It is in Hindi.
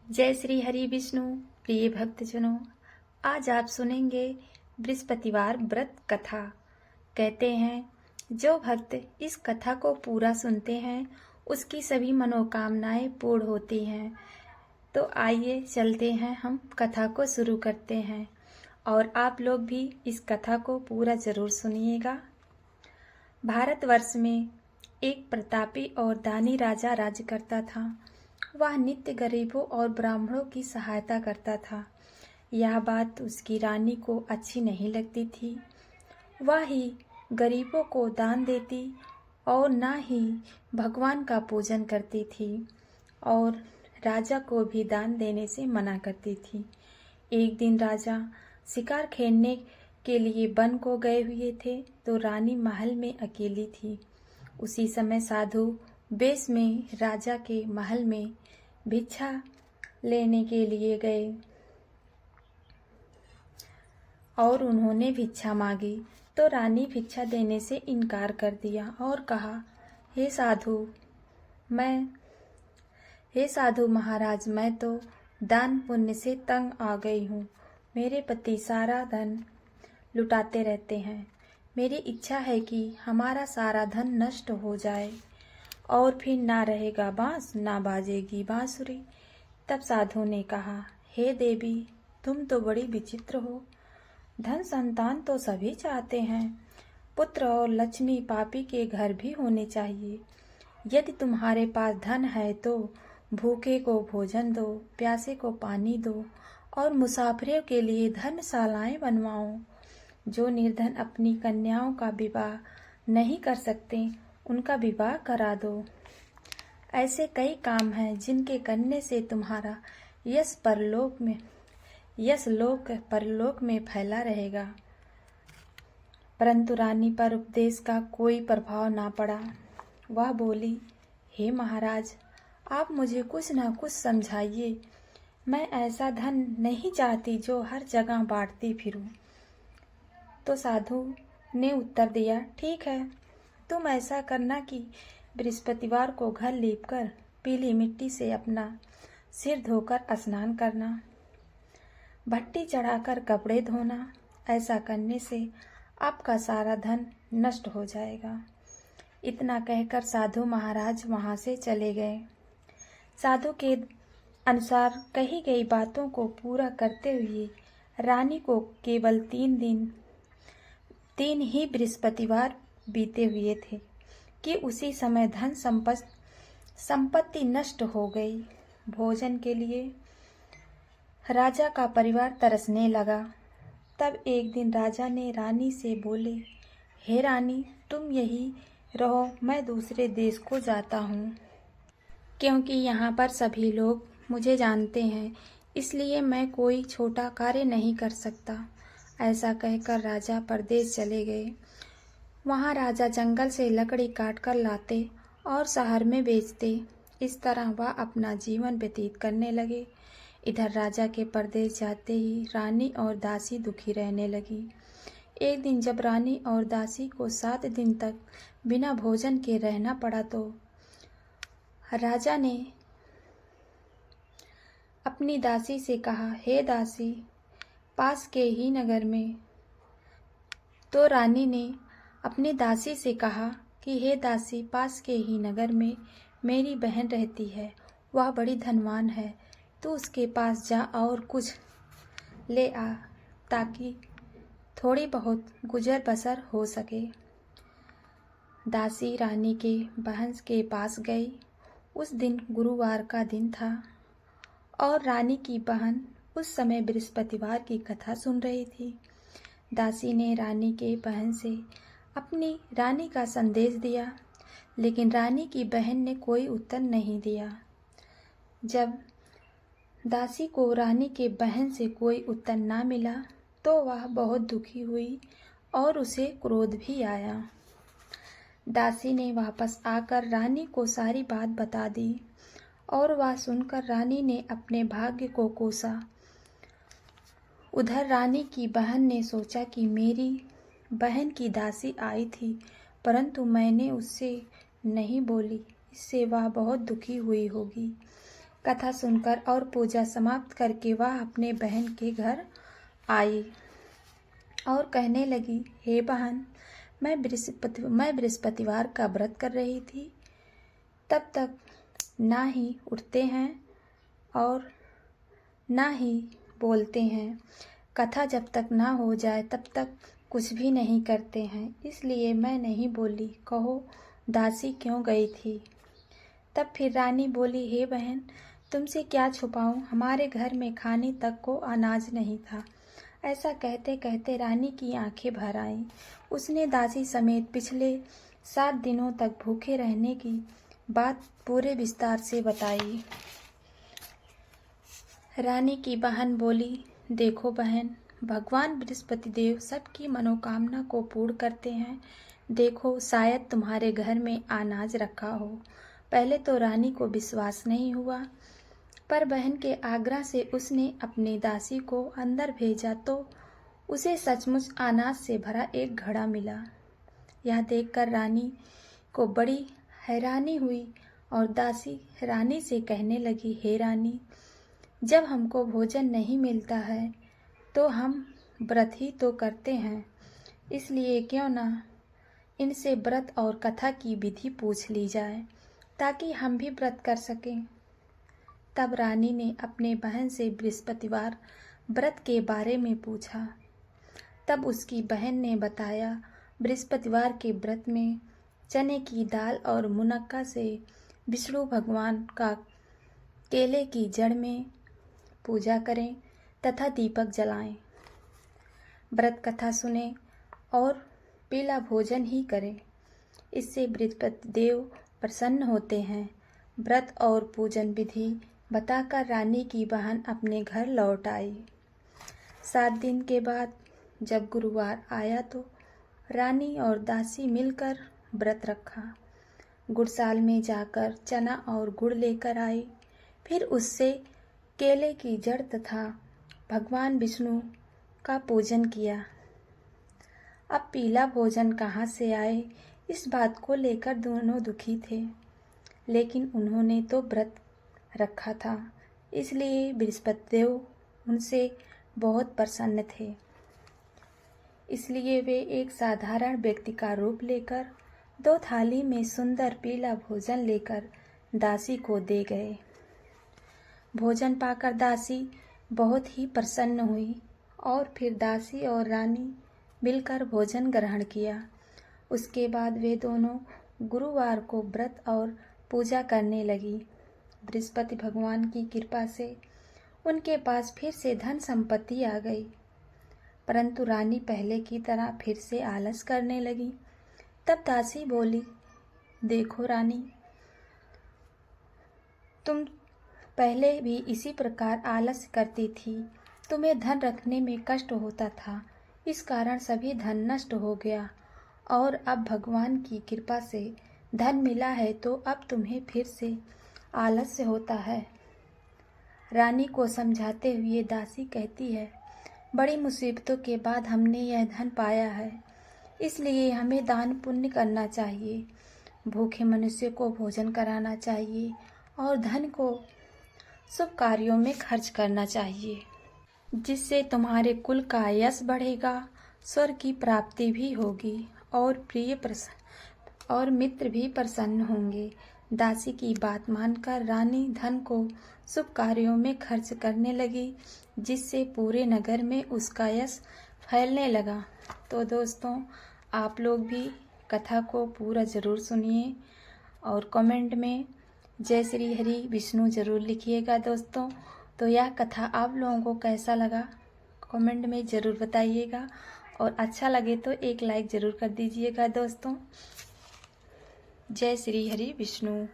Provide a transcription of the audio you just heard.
जय श्री हरि विष्णु। प्रिय भक्तजनों, आज आप सुनेंगे बृहस्पतिवार व्रत कथा। कहते हैं जो भक्त इस कथा को पूरा सुनते हैं उसकी सभी मनोकामनाएं पूर्ण होती हैं। तो आइए चलते हैं, हम कथा को शुरू करते हैं और आप लोग भी इस कथा को पूरा जरूर सुनिएगा। भारतवर्ष में एक प्रतापी और दानी राजा राज्य करता था। वह नित्य गरीबों और ब्राह्मणों की सहायता करता था। यह बात उसकी रानी को अच्छी नहीं लगती थी। वह ही गरीबों को दान देती और ना ही भगवान का पूजन करती थी और राजा को भी दान देने से मना करती थी। एक दिन राजा शिकार खेलने के लिए वन को गए हुए थे तो रानी महल में अकेली थी। उसी समय साधु वेश में राजा के महल में भिक्षा लेने के लिए गए और उन्होंने भिक्षा मांगी तो रानी भिक्षा देने से इनकार कर दिया और कहा, हे साधु महाराज, मैं तो दान पुण्य से तंग आ गई हूँ। मेरे पति सारा धन लुटाते रहते हैं। मेरी इच्छा है कि हमारा सारा धन नष्ट हो जाए और फिर ना रहेगा बांस ना बाजेगी बांसुरी। तब साधु ने कहा, हे देवी, तुम तो बड़ी विचित्र हो। धन संतान तो सभी चाहते हैं। पुत्र और लक्ष्मी पापी के घर भी होने चाहिए। यदि तुम्हारे पास धन है तो भूखे को भोजन दो, प्यासे को पानी दो और मुसाफिरों के लिए धर्मशालाएं बनवाओ। जो निर्धन अपनी कन्याओं का विवाह नहीं कर सकते उनका विवाह करा दो। ऐसे कई काम हैं जिनके करने से तुम्हारा यश लोक परलोक में फैला रहेगा। परंतु रानी पर उपदेश का कोई प्रभाव ना पड़ा। वह बोली, हे महाराज, आप मुझे कुछ न कुछ समझाइए। मैं ऐसा धन नहीं चाहती जो हर जगह बांटती फिरूं। तो साधु ने उत्तर दिया, ठीक है, तुम ऐसा करना कि बृहस्पतिवार को घर लीपकर पीली मिट्टी से अपना सिर धोकर स्नान करना, भट्टी चढ़ाकर कपड़े धोना। ऐसा करने से आपका सारा धन नष्ट हो जाएगा। इतना कहकर साधु महाराज वहां से चले गए। साधु के अनुसार कही गई बातों को पूरा करते हुए रानी को केवल 3 ही बृहस्पतिवार बीते हुए थे कि उसी समय धन संपत्ति नष्ट हो गई। भोजन के लिए राजा का परिवार तरसने लगा। तब एक दिन राजा ने रानी से बोले, हे रानी, तुम यही रहो, मैं दूसरे देश को जाता हूँ, क्योंकि यहाँ पर सभी लोग मुझे जानते हैं, इसलिए मैं कोई छोटा कार्य नहीं कर सकता। ऐसा कहकर राजा परदेश चले गए। वहाँ राजा जंगल से लकड़ी काट कर लाते और शहर में बेचते। इस तरह वह अपना जीवन व्यतीत करने लगे। इधर राजा के परदेश जाते ही रानी और दासी दुखी रहने लगी। एक दिन जब रानी और दासी को 7 दिन तक बिना भोजन के रहना पड़ा तो राजा ने अपनी दासी से कहा, हे दासी, पास के ही नगर में। तो रानी ने अपनी दासी से कहा कि हे दासी, पास के ही नगर में मेरी बहन रहती है। वह बड़ी धनवान है। तू उसके पास जा और कुछ ले आ ताकि थोड़ी बहुत गुजर बसर हो सके। दासी रानी के बहन के पास गई। उस दिन गुरुवार का दिन था और रानी की बहन उस समय बृहस्पतिवार की कथा सुन रही थी। दासी ने रानी के बहन से अपनी रानी का संदेश दिया, लेकिन रानी की बहन ने कोई उत्तर नहीं दिया। जब दासी को रानी के बहन से कोई उत्तर ना मिला तो वह बहुत दुखी हुई और उसे क्रोध भी आया। दासी ने वापस आकर रानी को सारी बात बता दी और वह सुनकर रानी ने अपने भाग्य को कोसा। उधर रानी की बहन ने सोचा कि मेरी बहन की दासी आई थी, परंतु मैंने उससे नहीं बोली, इससे वह बहुत दुखी हुई होगी। कथा सुनकर और पूजा समाप्त करके वह अपने बहन के घर आई और कहने लगी, हे बहन, मैं बृहस्पतिवार का व्रत कर रही थी, तब तक ना ही उठते हैं और ना ही बोलते हैं। कथा जब तक ना हो जाए तब तक कुछ भी नहीं करते हैं, इसलिए मैं नहीं बोली। कहो दासी क्यों गई थी? तब फिर रानी बोली, हे बहन, तुमसे क्या छुपाऊं, हमारे घर में खाने तक को अनाज नहीं था। ऐसा कहते कहते रानी की आंखें भर आईं। उसने दासी समेत पिछले 7 दिनों तक भूखे रहने की बात पूरे विस्तार से बताई। रानी की बहन बोली, देखो बहन, भगवान बृहस्पति देव सबकी मनोकामना को पूर्ण करते हैं। देखो, शायद तुम्हारे घर में अनाज रखा हो। पहले तो रानी को विश्वास नहीं हुआ, पर बहन के आग्रह से उसने अपनी दासी को अंदर भेजा तो उसे सचमुच अनाज से भरा एक घड़ा मिला। यह देखकर रानी को बड़ी हैरानी हुई और दासी रानी से कहने लगी, हे रानी, जब हमको भोजन नहीं मिलता है तो हम व्रत ही तो करते हैं, इसलिए क्यों ना इनसे व्रत और कथा की विधि पूछ ली जाए ताकि हम भी व्रत कर सकें। तब रानी ने अपने बहन से बृहस्पतिवार व्रत के बारे में पूछा। तब उसकी बहन ने बताया, बृहस्पतिवार के व्रत में चने की दाल और मुनक्का से विष्णु भगवान का केले की जड़ में पूजा करें तथा दीपक जलाएं, व्रत कथा सुने और पीला भोजन ही करें। इससे बृहस्पति देव प्रसन्न होते हैं। व्रत और पूजन विधि बताकर रानी की बहन अपने घर लौट आई। 7 दिन के बाद जब गुरुवार आया तो रानी और दासी मिलकर व्रत रखा। गुड़साल में जाकर चना और गुड़ लेकर आई, फिर उससे केले की जड़ तथा भगवान विष्णु का पूजन किया। अब पीला भोजन कहाँ से आए, इस बात को लेकर दोनों दुखी थे, लेकिन उन्होंने तो व्रत रखा था, इसलिए बृहस्पति देव उनसे बहुत प्रसन्न थे। इसलिए वे एक साधारण व्यक्ति का रूप लेकर 2 थाली में सुंदर पीला भोजन लेकर दासी को दे गए। भोजन पाकर दासी बहुत ही प्रसन्न हुई और फिर दासी और रानी मिलकर भोजन ग्रहण किया। उसके बाद वे दोनों गुरुवार को व्रत और पूजा करने लगी। बृहस्पति भगवान की कृपा से उनके पास फिर से धन संपत्ति आ गई, परंतु रानी पहले की तरह फिर से आलस करने लगी। तब दासी बोली, देखो रानी, तुम पहले भी इसी प्रकार आलस करती थी। तुम्हें धन रखने में कष्ट होता था, इस कारण सभी धन नष्ट हो गया और अब भगवान की कृपा से धन मिला है तो अब तुम्हें फिर से आलस्य होता है। रानी को समझाते हुए दासी कहती है, बड़ी मुसीबतों के बाद हमने यह धन पाया है, इसलिए हमें दान पुण्य करना चाहिए, भूखे मनुष्य को भोजन कराना चाहिए और धन को शुभ कार्यों में खर्च करना चाहिए, जिससे तुम्हारे कुल का यश बढ़ेगा, स्वर्ग की प्राप्ति भी होगी और और मित्र भी प्रसन्न होंगे। दासी की बात मानकर रानी धन को शुभ कार्यों में खर्च करने लगी, जिससे पूरे नगर में उसका यश फैलने लगा। तो दोस्तों, आप लोग भी कथा को पूरा ज़रूर सुनिए और कमेंट में जय श्री हरि विष्णु ज़रूर लिखिएगा दोस्तों। तो यह कथा आप लोगों को कैसा लगा कमेंट में ज़रूर बताइएगा और अच्छा लगे तो एक लाइक ज़रूर कर दीजिएगा दोस्तों। जय श्री हरि विष्णु।